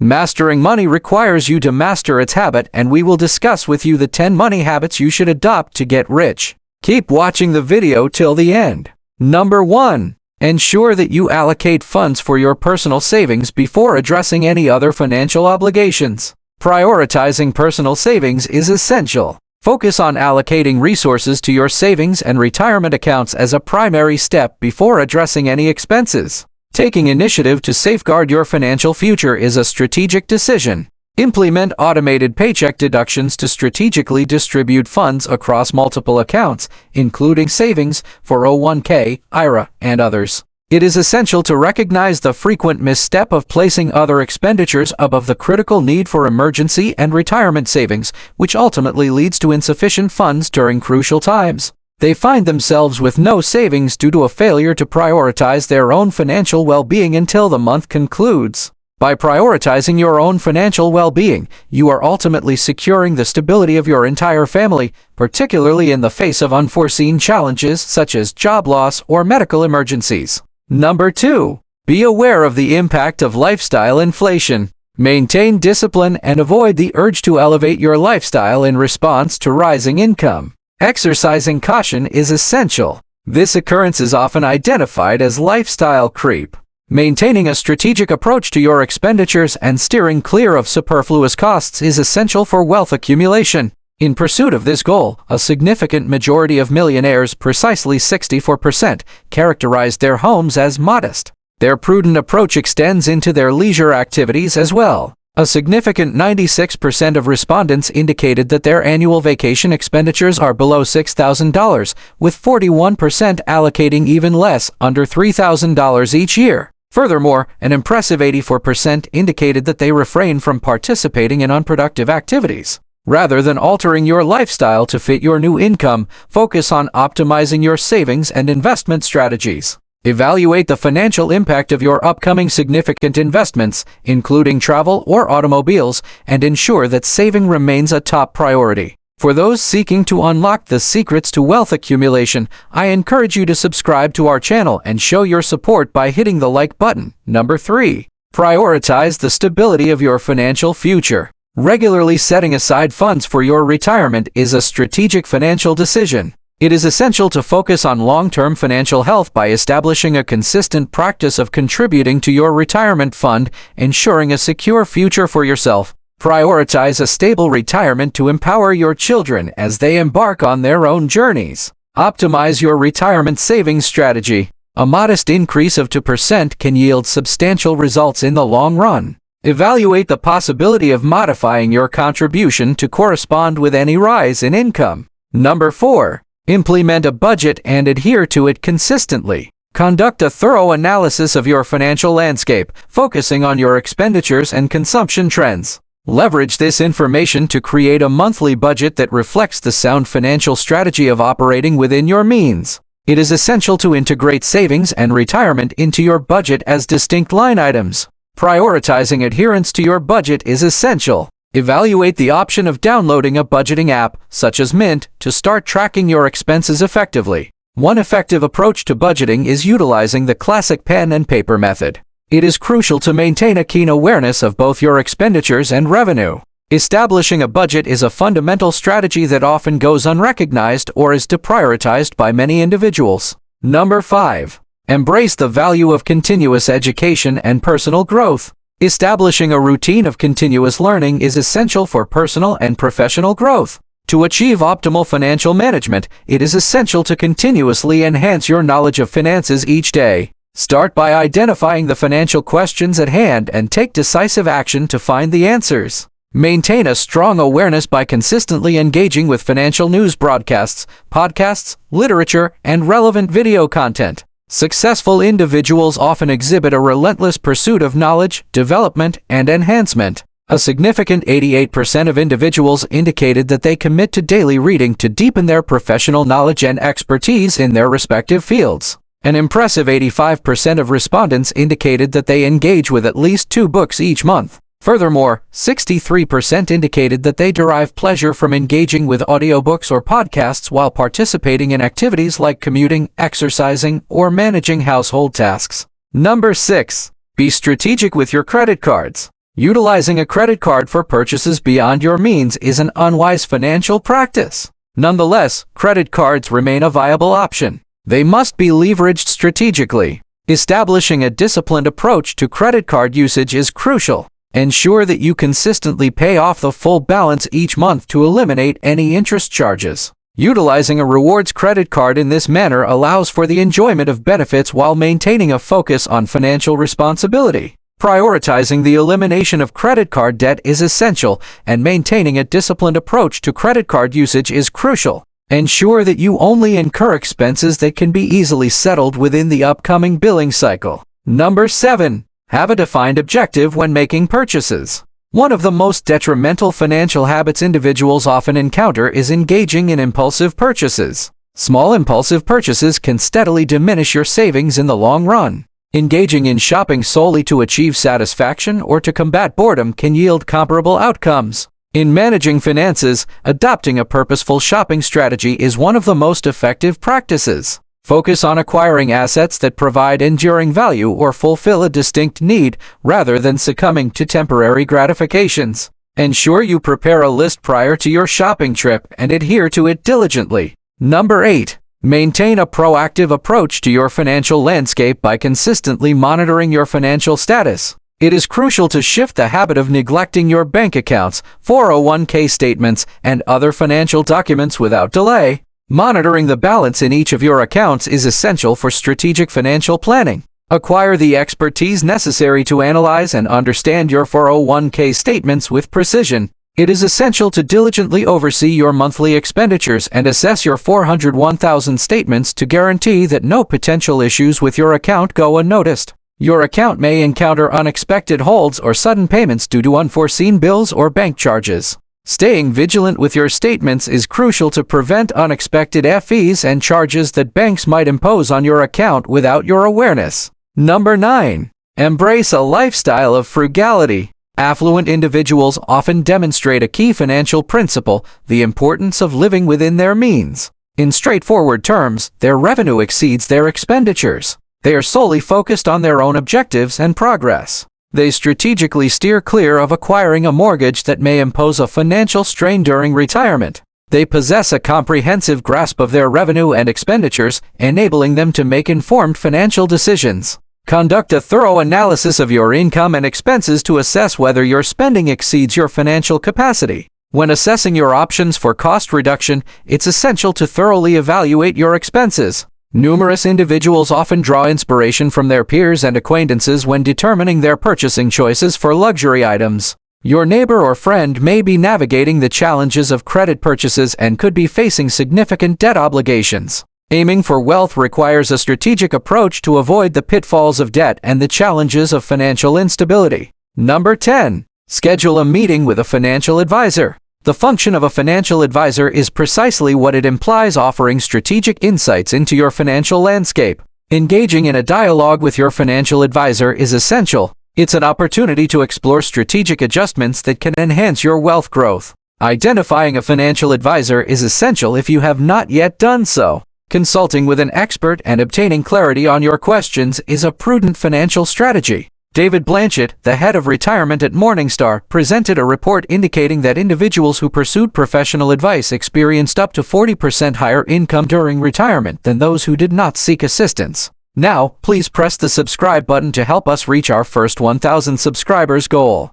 Mastering money requires you to master its habit, and we will discuss with you the 10 money habits you should adopt to get rich. Keep watching the video till the end. Number 1. Ensure that you allocate funds for your personal savings before addressing any other financial obligations. Prioritizing personal savings is essential. Focus on allocating resources to your savings and retirement accounts as a primary step before addressing any expenses. Taking initiative to safeguard your financial future is a strategic decision. Implement automated paycheck deductions to strategically distribute funds across multiple accounts, including savings, 401k, IRA, and others. It is essential to recognize the frequent misstep of placing other expenditures above the critical need for emergency and retirement savings, which ultimately leads to insufficient funds during crucial times. They find themselves with no savings due to a failure to prioritize their own financial well-being until the month concludes. By prioritizing your own financial well-being, you are ultimately securing the stability of your entire family, particularly in the face of unforeseen challenges such as job loss or medical emergencies. Number 2. Be aware of the impact of lifestyle inflation. Maintain discipline and avoid the urge to elevate your lifestyle in response to rising income. Exercising caution is essential. This occurrence is often identified as lifestyle creep. Maintaining a strategic approach to your expenditures and steering clear of superfluous costs is essential for wealth accumulation. In pursuit of this goal, a significant majority of millionaires, precisely 64%, characterized their homes as modest. Their prudent approach extends into their leisure activities as well. A significant 96% of respondents indicated that their annual vacation expenditures are below $6,000, with 41% allocating even less, under $3,000 each year. Furthermore, an impressive 84% indicated that they refrain from participating in unproductive activities. Rather than altering your lifestyle to fit your new income, focus on optimizing your savings and investment strategies. Evaluate the financial impact of your upcoming significant investments, including travel or automobiles, and ensure that saving remains a top priority. For those seeking to unlock the secrets to wealth accumulation, I encourage you to subscribe to our channel and show your support by hitting the like button. Number 3. Prioritize the stability of your financial future. Regularly setting aside funds for your retirement is a strategic financial decision. It is essential to focus on long-term financial health by establishing a consistent practice of contributing to your retirement fund, ensuring a secure future for yourself. Prioritize a stable retirement to empower your children as they embark on their own journeys. Optimize your retirement savings strategy. A modest increase of 2% can yield substantial results in the long run. Evaluate the possibility of modifying your contribution to correspond with any rise in income. Number 4. Implement a budget and adhere to it consistently. Conduct a thorough analysis of your financial landscape, focusing on your expenditures and consumption trends. Leverage this information to create a monthly budget that reflects the sound financial strategy of operating within your means. It is essential to integrate savings and retirement into your budget as distinct line items. Prioritizing adherence to your budget is essential. Evaluate the option of downloading a budgeting app, such as Mint, to start tracking your expenses effectively. One effective approach to budgeting is utilizing the classic pen and paper method. It is crucial to maintain a keen awareness of both your expenditures and revenue. Establishing a budget is a fundamental strategy that often goes unrecognized or is deprioritized by many individuals. Number 5. Embrace the value of continuous education and personal growth. Establishing a routine of continuous learning is essential for personal and professional growth. To achieve optimal financial management, it is essential to continuously enhance your knowledge of finances each day. Start by identifying the financial questions at hand and take decisive action to find the answers. Maintain a strong awareness by consistently engaging with financial news broadcasts, podcasts, literature, and relevant video content. Successful individuals often exhibit a relentless pursuit of knowledge, development, and enhancement. A significant 88% of individuals indicated that they commit to daily reading to deepen their professional knowledge and expertise in their respective fields. An impressive 85% of respondents indicated that they engage with at least 2 books each month. Furthermore, 63% indicated that they derive pleasure from engaging with audiobooks or podcasts while participating in activities like commuting, exercising, or managing household tasks. Number 6. Be strategic with your credit cards. Utilizing a credit card for purchases beyond your means is an unwise financial practice. Nonetheless, credit cards remain a viable option. They must be leveraged strategically. Establishing a disciplined approach to credit card usage is crucial. Ensure that you consistently pay off the full balance each month to eliminate any interest charges. Utilizing a rewards credit card in this manner allows for the enjoyment of benefits while maintaining a focus on financial responsibility. Prioritizing the elimination of credit card debt is essential, and maintaining a disciplined approach to credit card usage is crucial. Ensure that you only incur expenses that can be easily settled within the upcoming billing cycle. Number 7. Have a defined objective when making purchases. One of the most detrimental financial habits individuals often encounter is engaging in impulsive purchases. Small impulsive purchases can steadily diminish your savings in the long run. Engaging in shopping solely to achieve satisfaction or to combat boredom can yield comparable outcomes. In managing finances, adopting a purposeful shopping strategy is one of the most effective practices. Focus on acquiring assets that provide enduring value or fulfill a distinct need, rather than succumbing to temporary gratifications. Ensure you prepare a list prior to your shopping trip and adhere to it diligently. Number 8. Maintain a proactive approach to your financial landscape by consistently monitoring your financial status. It is crucial to shift the habit of neglecting your bank accounts, 401k statements, and other financial documents without delay. Monitoring the balance in each of your accounts is essential for strategic financial planning. Acquire the expertise necessary to analyze and understand your 401k statements with precision. It is essential to diligently oversee your monthly expenditures and assess your 401,000 statements to guarantee that no potential issues with your account go unnoticed. Your account may encounter unexpected holds or sudden payments due to unforeseen bills or bank charges. Staying vigilant with your statements is crucial to prevent unexpected fees and charges that banks might impose on your account without your awareness. Number 9. Embrace a lifestyle of frugality. Affluent individuals often demonstrate a key financial principle: the importance of living within their means. In straightforward terms, their revenue exceeds their expenditures. They are solely focused on their own objectives and progress. They strategically steer clear of acquiring a mortgage that may impose a financial strain during retirement. They possess a comprehensive grasp of their revenue and expenditures, enabling them to make informed financial decisions. Conduct a thorough analysis of your income and expenses to assess whether your spending exceeds your financial capacity. When assessing your options for cost reduction, it's essential to thoroughly evaluate your expenses. Numerous individuals often draw inspiration from their peers and acquaintances when determining their purchasing choices for luxury items. Your neighbor or friend may be navigating the challenges of credit purchases and could be facing significant debt obligations. Aiming for wealth requires a strategic approach to avoid the pitfalls of debt and the challenges of financial instability. Number 10. Schedule a meeting with a financial advisor. The function of a financial advisor is precisely what it implies: offering strategic insights into your financial landscape. Engaging in a dialogue with your financial advisor is essential. It's an opportunity to explore strategic adjustments that can enhance your wealth growth. Identifying a financial advisor is essential if you have not yet done so. Consulting with an expert and obtaining clarity on your questions is a prudent financial strategy. David Blanchett, the head of retirement at Morningstar, presented a report indicating that individuals who pursued professional advice experienced up to 40% higher income during retirement than those who did not seek assistance. Now, please press the subscribe button to help us reach our first 1,000 subscribers goal.